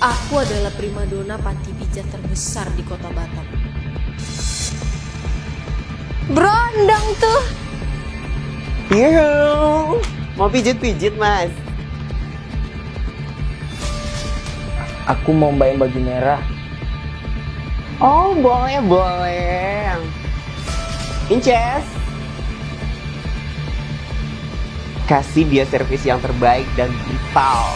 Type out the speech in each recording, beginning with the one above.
Aku adalah primadona panti pijat terbesar di kota Batam. Berondong tuh. Yuhu, mau pijit-pijit mas? Aku mau mbak baju merah. Oh boleh boleh. Inces, kasih dia servis yang terbaik dan brutal.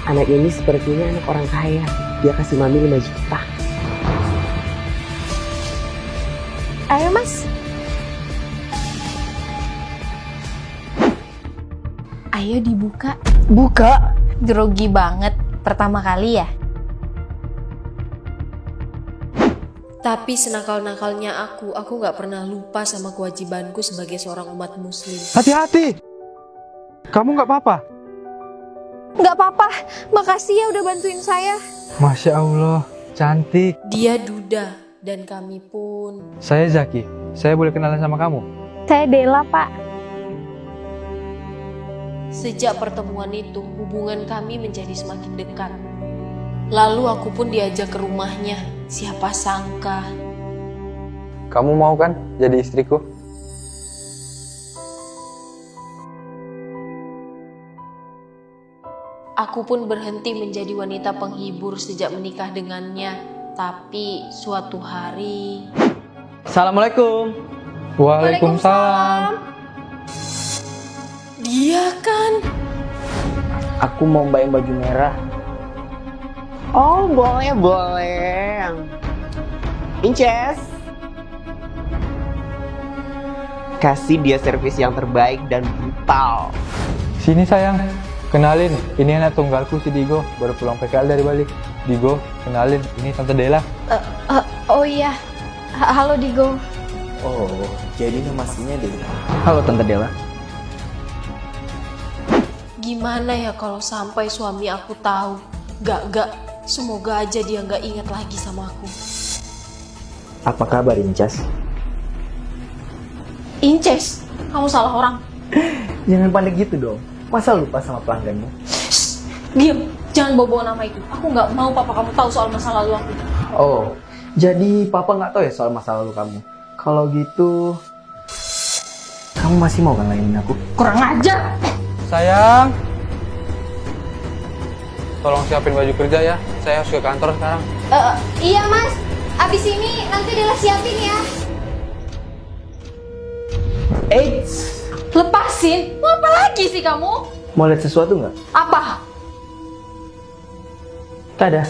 Anak ini sepertinya anak orang kaya. Dia kasih mami 5 juta. Ayo mas. Ayo dibuka. Buka. Grogi banget pertama kali ya. Tapi senakal-nakalnya aku gak pernah lupa sama kewajibanku sebagai seorang umat muslim. Hati-hati! Kamu nggak apa-apa? Gak apa-apa, makasih ya udah bantuin saya. Masya Allah, cantik. Dia Duda dan kami pun. Saya Zaki, saya boleh kenalan sama kamu? Saya Dela, Pak. Sejak pertemuan itu, hubungan kami menjadi semakin dekat. Lalu aku pun diajak ke rumahnya. Siapa sangka. Kamu mau kan jadi istriku? Aku pun berhenti menjadi wanita penghibur sejak menikah dengannya. Tapi suatu hari... Assalamualaikum. Waalaikumsalam. Dia kan? Aku mau mbak baju merah. Oh boleh boleh. Inces, kasih dia servis yang terbaik dan brutal. Sini sayang, kenalin, ini anak tunggalku si Digo, baru pulang PKL dari Bali. Digo, kenalin, ini Tante Dela. Oh iya. Halo Digo. Oh, jadi nama aslinya Dela. Halo Tante Dela. Gimana ya kalau sampai suami aku tahu? Gak. Semoga aja dia gak ingat lagi sama aku. Apa kabar Incas? Inces, kamu salah orang. Jangan panik gitu dong. Masa lupa sama pelangganmu? Diam, jangan bawa-bawa nama itu. Aku gak mau papa kamu tahu soal masa lalu aku. Oh, jadi papa nggak tahu ya soal masa lalu kamu? Kalau gitu, kamu masih mau kan layanin aku? Kurang ajar. Sayang, tolong siapin baju kerja ya, saya harus ke kantor sekarang. Iya mas, abis ini nanti Dela siapin ya. Eits, Lepasin, mau apa lagi sih kamu? mau lihat sesuatu nggak? Apa? Tada.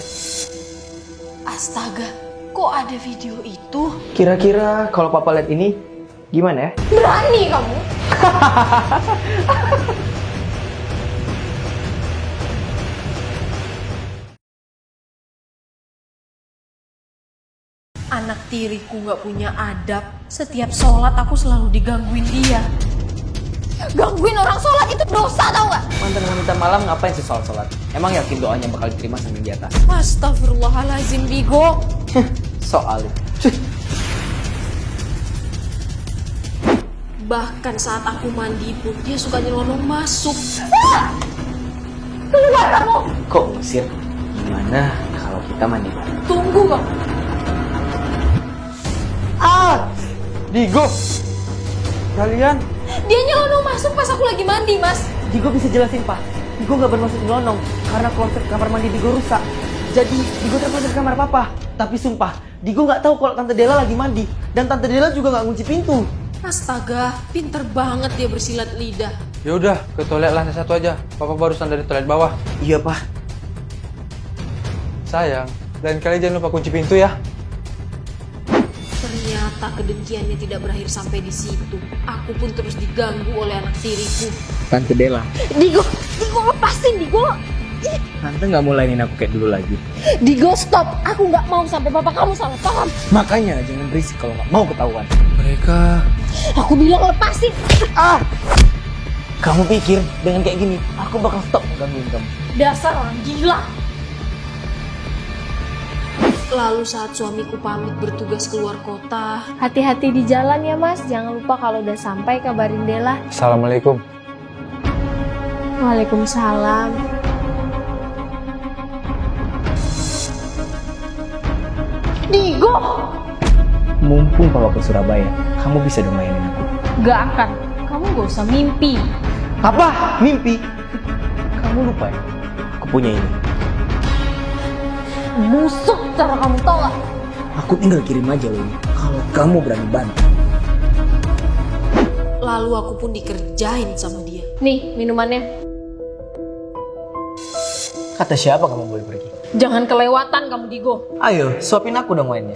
Astaga, kok ada video itu? Kira-kira kalau papa lihat ini, gimana ya? Berani kamu? Anak tiriku gak punya adab. Setiap sholat aku selalu digangguin dia. Gangguin orang sholat itu dosa tau gak? Mantan wanita malam ngapain sih sholat? Emang yakin doanya bakal diterima sama yang di atas? Astagfirullahaladzim, Digo. Soal Bahkan saat aku mandi pun dia suka nyelonong masuk. Keluar kamu. Kok ngusir? Gimana kalau kita mandi bareng? Tunggu kamu. Digo, kalian Dia nyelonong masuk pas aku lagi mandi, Mas. Digo bisa jelasin pak, Digo nggak bermaksud nyelonong karena konsep kamar mandi Digo rusak. Jadi Digo terpaksa di kamar papa. Tapi sumpah, Digo nggak tahu kalau Tante Dela lagi mandi dan Tante Dela juga nggak ngunci pintu. Astaga, pinter banget dia bersilat lidah. ya udah ke toilet lantai 1 aja. Papa barusan dari toilet bawah. Iya pak. Sayang, lain kali jangan lupa kunci pintu ya. Ternyata kedengkiannya tidak berakhir sampai di situ. Aku pun terus diganggu oleh anak tiriku. Tante Dela. Digo lepasin Digo. Tante nggak mau layanin aku kayak dulu lagi. Digo stop, aku nggak mau sampai papa kamu salah paham. Makanya jangan berisik kalau nggak mau ketahuan. Mereka Aku bilang lepasin. Kamu pikir dengan kayak gini, aku bakal stop gangguin kamu? Dasar orang gila. Lalu saat suamiku pamit bertugas keluar kota, Hati-hati di jalan ya mas, jangan lupa kalau udah sampai kabarin Dela. Assalamualaikum. Waalaikumsalam. Digo! Mumpung papa ke Surabaya, kamu bisa dong mainin aku. Gak akan. Kamu gak usah mimpi. Apa? Mimpi? Kamu lupa ya? Aku punya ini. Busuk cara kamu, tau gak? Aku tinggal kirim aja loh ini. Kalau kamu berani bantu. Lalu aku pun dikerjain sama dia. Nih, minumannya. Kata siapa kamu boleh pergi? Jangan kelewatan kamu, Digo. Ayo, suapin aku dong mainnya.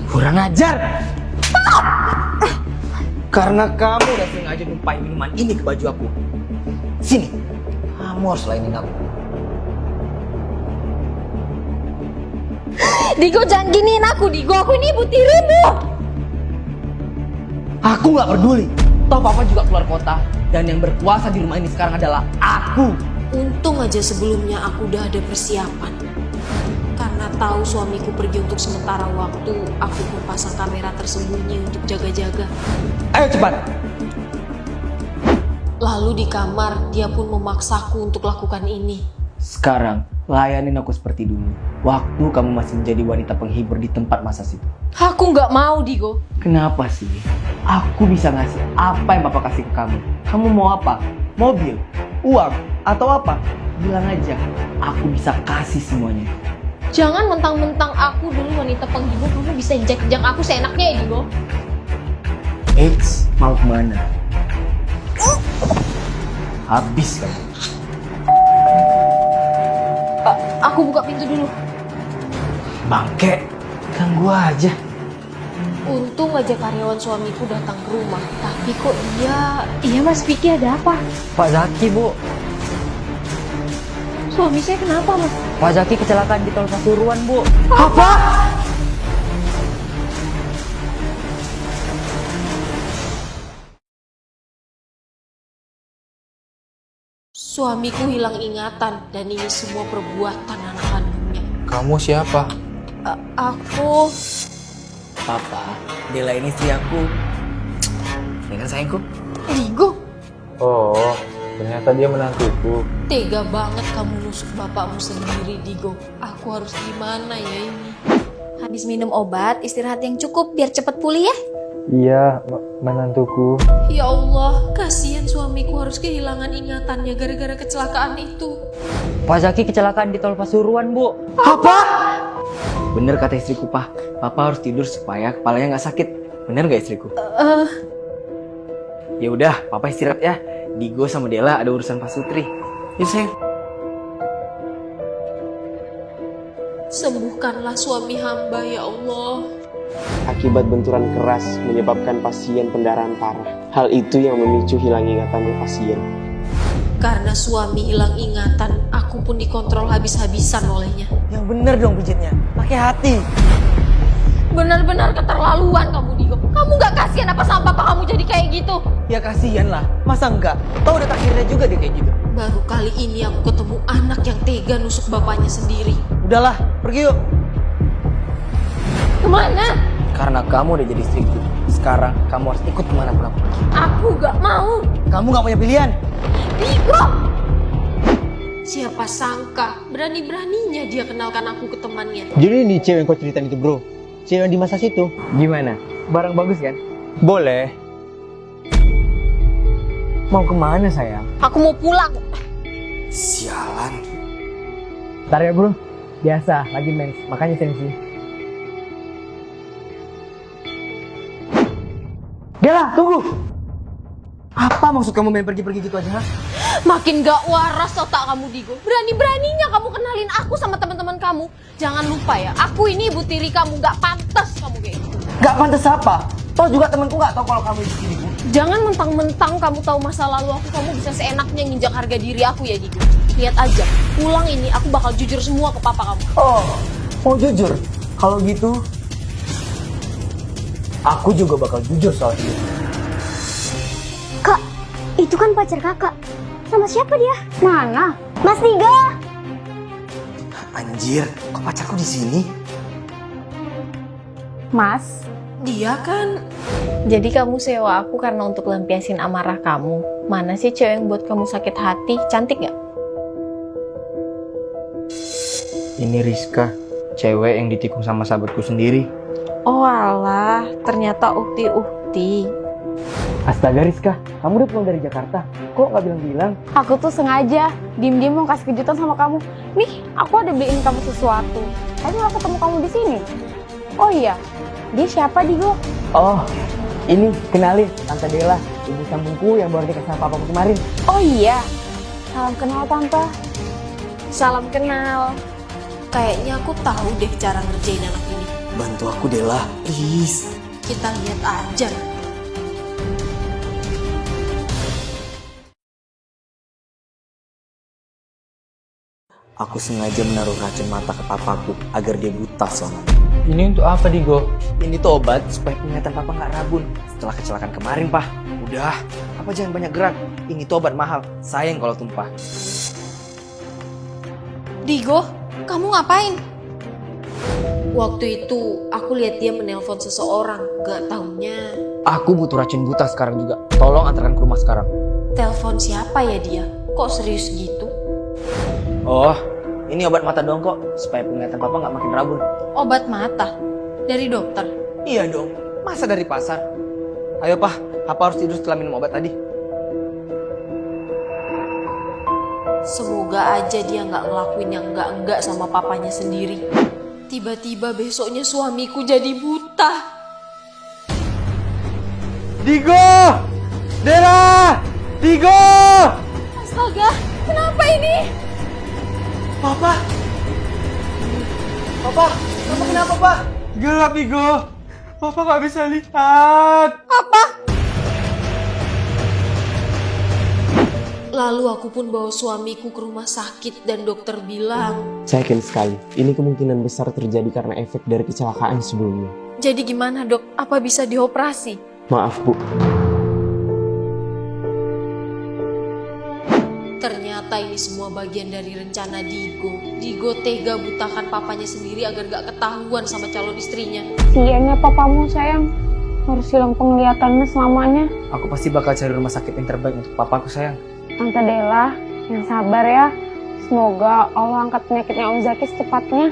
Kurang ajar! Karena kamu udah sengaja numpain minuman ini ke baju aku. Sini, kamu harus lainin aku. Digo, jangan giniin aku, Digo. Aku ini ibu tirimu. Aku nggak peduli. Toh papa juga keluar kota. Dan yang berkuasa di rumah ini sekarang adalah aku. Untung aja sebelumnya aku udah ada persiapan. Karena tahu suamiku pergi untuk sementara waktu, aku pun pasang kamera tersembunyi untuk jaga-jaga. Ayo cepat. Lalu di kamar, dia pun memaksaku untuk lakukan ini. Sekarang, layanin aku seperti dulu. Waktu kamu masih menjadi wanita penghibur di tempat masa situ. Aku nggak mau, Digo. Kenapa sih? Aku bisa ngasih apa yang Papa kasih ke kamu. Kamu mau apa? Mobil? Uang? Atau apa? Bilang aja. Aku bisa kasih semuanya. Jangan mentang-mentang aku dulu wanita penghibur, kamu bisa injak-injak aku seenaknya ya, Digo. Eits, mau kemana? Habis kamu. Aku buka pintu dulu. Bangke, ganggu aja. Untung aja karyawan suamiku datang ke rumah. Tapi kok dia... Iya Mas Vicky, ada apa? Pak Zaki, Bu. Suami saya kenapa, Mas? Pak Zaki kecelakaan di tol Pasuruan, Bu. Apa? Suamiku hilang ingatan dan ini semua perbuatan anak kandungnya. Kamu siapa? Aku... Papa, Dela ini istri aku. Ya kan sayangku? Digo, Oh, ternyata dia menantuku. tega banget kamu nusuk bapakmu sendiri, Digo. Aku harus gimana ya ini? Habis minum obat, istirahat yang cukup biar cepet pulih ya. Iya, menantuku. Ya Allah, kasihan suamiku harus kehilangan ingatannya gara-gara kecelakaan itu. Pak Zaki kecelakaan di tol Pasuruan, Bu. Bener kata istriku, Pak. Papa harus tidur supaya kepalanya nggak sakit. Bener nggak istriku? Ya udah, Papa istirahat ya. Digo sama Dela ada urusan Pak Sutri. Yuk sayang. Sembuhkanlah suami hamba, ya Allah. Akibat benturan keras menyebabkan pasien pendarahan parah. Hal itu yang memicu hilang ingatannya pasien. Karena suami hilang ingatan, aku pun dikontrol habis-habisan olehnya. Yang bener dong pijitnya. Pakai hati. Benar-benar keterlaluan kamu, Digo. Kamu gak kasihan apa sama papa kamu jadi kayak gitu? Ya kasihan lah. Masa enggak? Tahu udah takdirnya juga dia kayak gitu. Baru kali ini aku ketemu anak yang tega nusuk bapaknya sendiri. Udahlah, pergi yuk. Kemana? Karena kamu udah jadi istriku. Sekarang kamu harus ikut kemanapun aku pergi. Aku gak mau. Kamu gak punya pilihan. Digo! Siapa sangka berani-beraninya dia kenalkan aku ke temannya. Jadi ini cewek yang kau ceritain itu bro, cewek yang di masa situ. Gimana? Barang bagus kan? Boleh. Mau kemana sayang? Aku mau pulang. Sialan. Ntar ya bro. Biasa, lagi mens. Makanya sensi. Dela, tunggu! Apa maksud kamu main pergi-pergi gitu aja? Makin gak waras otak kamu, Digo. Berani-beraninya kamu kenalin aku sama teman-teman kamu. Jangan lupa ya, aku ini ibu tiri kamu. Gak pantas kamu kayak gitu. Gak pantas apa? Toh juga temanku gak tahu kalau kamu di sini. Jangan mentang-mentang kamu tahu masa lalu aku, kamu bisa seenaknya nginjak harga diri aku ya, Digo. Lihat aja, pulang ini aku bakal jujur semua ke papa kamu. Oh, mau jujur? Kalau gitu, aku juga bakal jujur soal ini. Kak, itu kan pacar kakak. Sama siapa dia? Mana? Mas Digo. Anjir, kok pacarku di sini? Mas, Dia kan... Jadi kamu sewa aku karena untuk lampiasin amarah kamu. Mana sih cewek yang buat kamu sakit hati? Cantik gak? Ini Rizka, cewek yang ditikung sama sahabatku sendiri. Oh alah, ternyata ukti-ukti. Astaga Rizka, kamu udah pulang dari Jakarta. Kok nggak bilang-bilang? Aku tuh sengaja diem-diem mau kasih kejutan sama kamu. Nih, aku ada beliin kamu sesuatu. Tadi aku ketemu kamu di sini. Oh iya, dia siapa Digo? Oh, ini kenalin Tante Dela, ibu sambungku yang baru nikah sama papaku kemarin. Oh iya, salam kenal Tante. Salam kenal. Kayaknya aku tahu deh cara ngerjain anak ini. Bantu aku Dela, please. Kita lihat aja. Aku sengaja menaruh racun mata ke papaku agar dia buta soalnya. Ini untuk apa Digo? Ini tuh obat supaya penglihatan papa nggak rabun setelah kecelakaan kemarin, Pak. Udah, papa jangan banyak gerak. Ini tuh obat mahal, sayang kalau tumpah. Digo, kamu ngapain? Waktu itu aku lihat dia menelpon seseorang, gak taunya Aku butuh racun buta sekarang juga. Tolong antarkan ke rumah sekarang. telepon siapa ya dia? Kok serius gitu? Oh, ini obat mata dong kok, supaya penglihatan papa nggak makin rabun. Obat mata? Dari dokter? Iya dong, masa dari pasar? Ayo Pak, papa harus tidur setelah minum obat tadi. Semoga aja dia nggak ngelakuin yang enggak sama papanya sendiri. Tiba-tiba besoknya suamiku jadi buta. Digo! Dela! Digo! Astaga, kenapa ini? Papa? Papa kenapa Pak? Gelap Digo. Papa nggak bisa lihat. Lalu aku pun bawa suamiku ke rumah sakit dan dokter bilang, Saya yakin sekali, ini kemungkinan besar terjadi karena efek dari kecelakaan sebelumnya. jadi gimana dok? Apa bisa dioperasi? Maaf Bu, Ternyata ini semua bagian dari rencana Digo. Digo tega butakan papanya sendiri agar gak ketahuan sama calon istrinya. Siannya papamu sayang, harus hilang penglihatannya selamanya. Aku pasti bakal cari rumah sakit yang terbaik untuk papaku sayang. Tante Dela, yang sabar ya. Semoga Allah angkat penyakitnya Om Zaki secepatnya.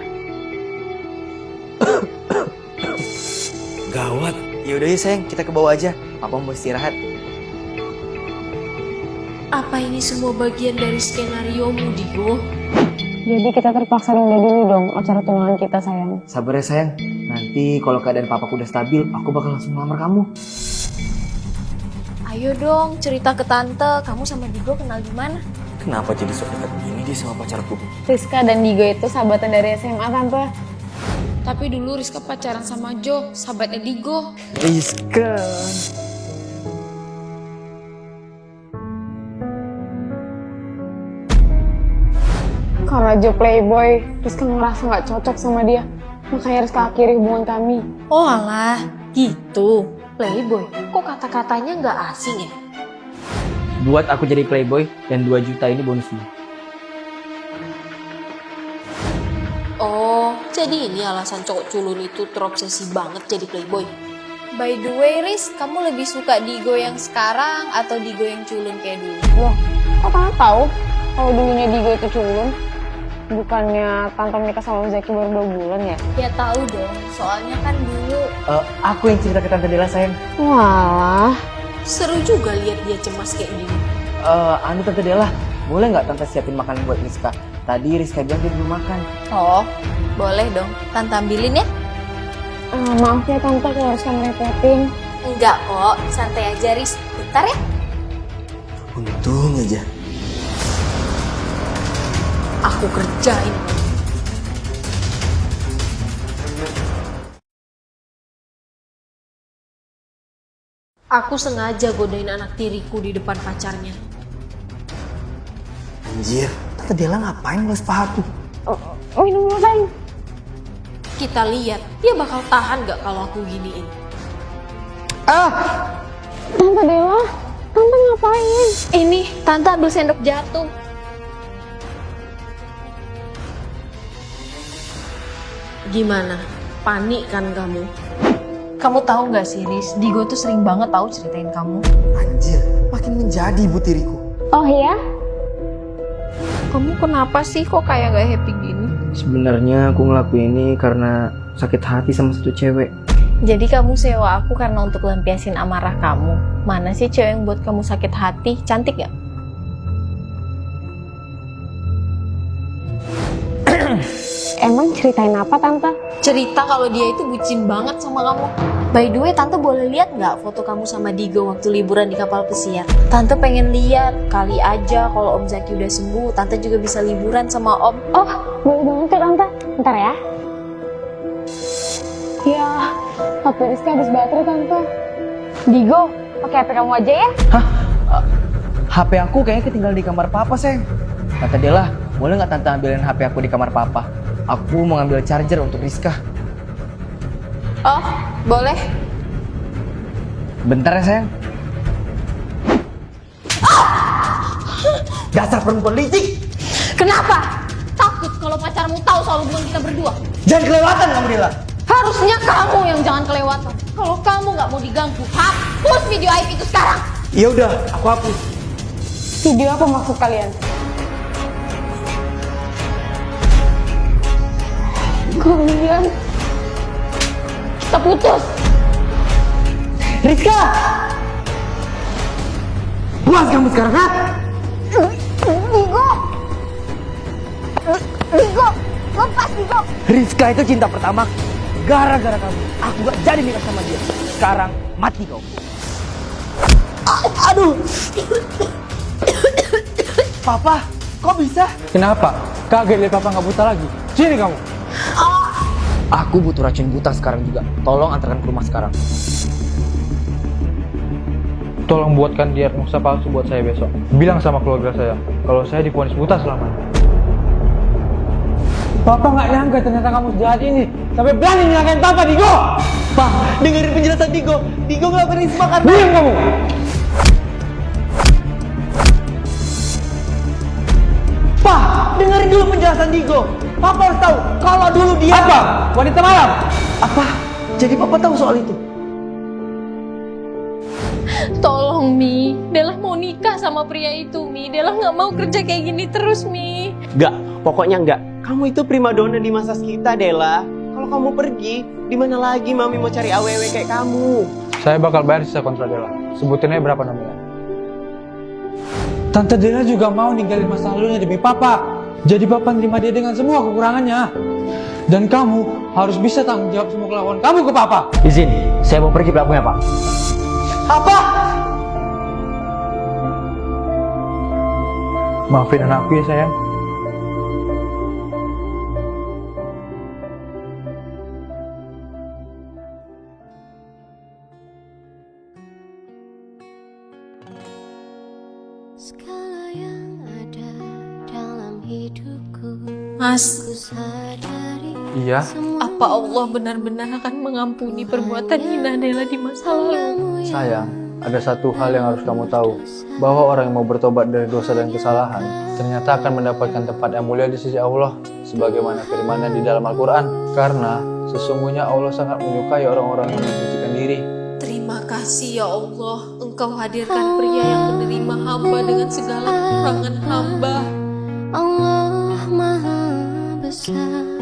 Gawat. Yaudah ya sayang, kita ke bawah aja. Papa mau istirahat. Apa ini semua bagian dari skenariomu, Digo? Jadi kita terpaksa nunda dulu dong acara tunangan kita sayang. Sabar ya sayang. Nanti kalau keadaan papaku udah stabil, aku bakal langsung melamar kamu. Ayo dong, cerita ke tante. Kamu sama Digo kenal di mana? Kenapa jadi sok dekat begini dia sama pacarku? Rizka dan Digo itu sahabatan dari SMA tante. Tapi dulu Rizka pacaran sama Jo, sahabatnya Digo. Rizka. Karena Jo playboy, Rizka ngerasa nggak cocok sama dia. Makanya Rizka akhiri hubungan kami. Oh alah, gitu. Playboy, kok kata-katanya nggak asing ya? Buat aku jadi playboy dan 2 juta ini bonusnya. Oh, jadi ini alasan cowok culun itu terobsesi banget jadi playboy. By the way, Riz, kamu lebih suka Digo yang sekarang atau Digo yang culun kayak dulu? Loh, kok tante tahu kalau dulunya Digo itu culun? Bukannya tante menikah sama Om Zaki baru 2 bulan ya? Ya tahu dong, soalnya kan dulu Aku yang cerita ke Tante Dela sayang. Walah, Seru juga lihat dia cemas kayak gini. Tante Dela, boleh nggak Tante siapin makanan buat Rizka? Tadi Rizka bilang dia belum makan. Oh, boleh dong. Tante ambilin ya? maaf ya tante kalau harus ngerepotin. Enggak kok, santai aja Riz. Bentar ya. Untung aja. Aku kerjain. Aku sengaja godain anak tiriku di depan pacarnya. Anjir, Tante Dela ngapain ngeles pahaku? Minum dulu sayang. Kita lihat dia bakal tahan gak kalau aku giniin. Tante Dela, tante ngapain? Ini, Tante ambil sendok jatuh. Gimana? Panik kan kamu? Kamu tahu nggak sih, Riz? Digo tuh sering banget tahu ceritain kamu. Anjir, makin menjadi ibu tiriku. Oh iya? Kamu kenapa sih kok kayak gak happy gini? Sebenarnya aku ngelakuin ini karena sakit hati sama satu cewek. Jadi kamu sewa aku karena untuk lampiasin amarah kamu. Mana sih cewek yang buat kamu sakit hati? Cantik gak? Emang ceritain apa Tante? Cerita kalau dia itu bucin banget sama kamu. By the way, Tante boleh lihat nggak foto kamu sama Digo waktu liburan di kapal pesiar? Tante pengen lihat, kali aja kalau Om Zaki udah sembuh, Tante juga bisa liburan sama Om. Oh, boleh banget tuh Tante. Bentar ya. Ya, HP Rizky habis baterai Tante. Digo, pakai HP kamu aja ya? HP aku kayaknya ketinggalan di kamar papa, sayang. Tante Dela, boleh nggak Tante ambilin HP aku di kamar papa? Aku mau ngambil charger untuk Rizka. Oh, boleh. Bentar ya, sayang. Dasar perempuan licik. Kenapa? Takut kalau pacarmu tahu soal hubungan kita berdua? Jangan kelewatan kamu, Dela. Harusnya kamu yang jangan kelewatan. Kalau kamu nggak mau diganggu, hapus video aib itu sekarang. Ya udah, aku hapus. Video apa maksud kalian? Kalian Kita putus. Rizka! Puas kamu sekarang, ha? Digo, lepas Digo. Rizka itu cinta pertama. Gara-gara kamu, aku gak jadi nikah sama dia. Sekarang mati kau. Aduh! Papa, kok bisa? Kenapa? Kaget lihat papa nggak buta lagi. Sini kamu. Aku butuh racun buta sekarang juga. Tolong antarkan ke rumah sekarang. Tolong buatkan diagnosa palsu buat saya besok. Bilang sama keluarga saya kalau saya divonis buta selamanya. Papa nggak nyangka ternyata kamu sejahat ini. Sampai berani nyalakan papa, Digo. Pak, dengerin penjelasan Digo. Digo ngelakuin ini semua karena... Diam kamu. Pak, dengerin dulu penjelasan Digo. Papa harus tahu kalau dulu dia... Apa? Wanita malam? Apa? Jadi Papa tahu soal itu? Tolong Mi, Dela mau nikah sama pria itu Mi. Dela nggak mau kerja kayak gini terus Mi. Nggak, pokoknya nggak. Kamu itu primadona di masa kita, Dela. Kalau kamu pergi, di mana lagi Mami mau cari AWW kayak kamu? Saya bakal bayar sisa kontrak Dela. Sebutin aja berapa nominal. Tante Dela juga mau ninggalin masa lalunya demi papa. Jadi papa nerima dia dengan semua kekurangannya. Dan kamu harus bisa tanggung jawab semua kelakuan kamu ke papa. Izin, saya mau pergi pelabuhnya, Pak. Apa? Maafin anakku ya sayang. Segala yang ada dalam hidupku, Mas, ku sadari Iya. Apa Allah benar-benar akan mengampuni perbuatan hina Dela di masa lalu? Sayang, ada satu hal yang harus kamu tahu, bahwa orang yang mau bertobat dari dosa dan kesalahan ternyata akan mendapatkan tempat yang mulia di sisi Allah, sebagaimana firman-Nya di dalam Al-Quran. Karena sesungguhnya Allah sangat menyukai orang-orang yang menyucikan diri. terima kasih ya Allah. Engkau hadirkan pria yang menerima hamba dengan segala kekurangan hamba. Allah Maha Besar.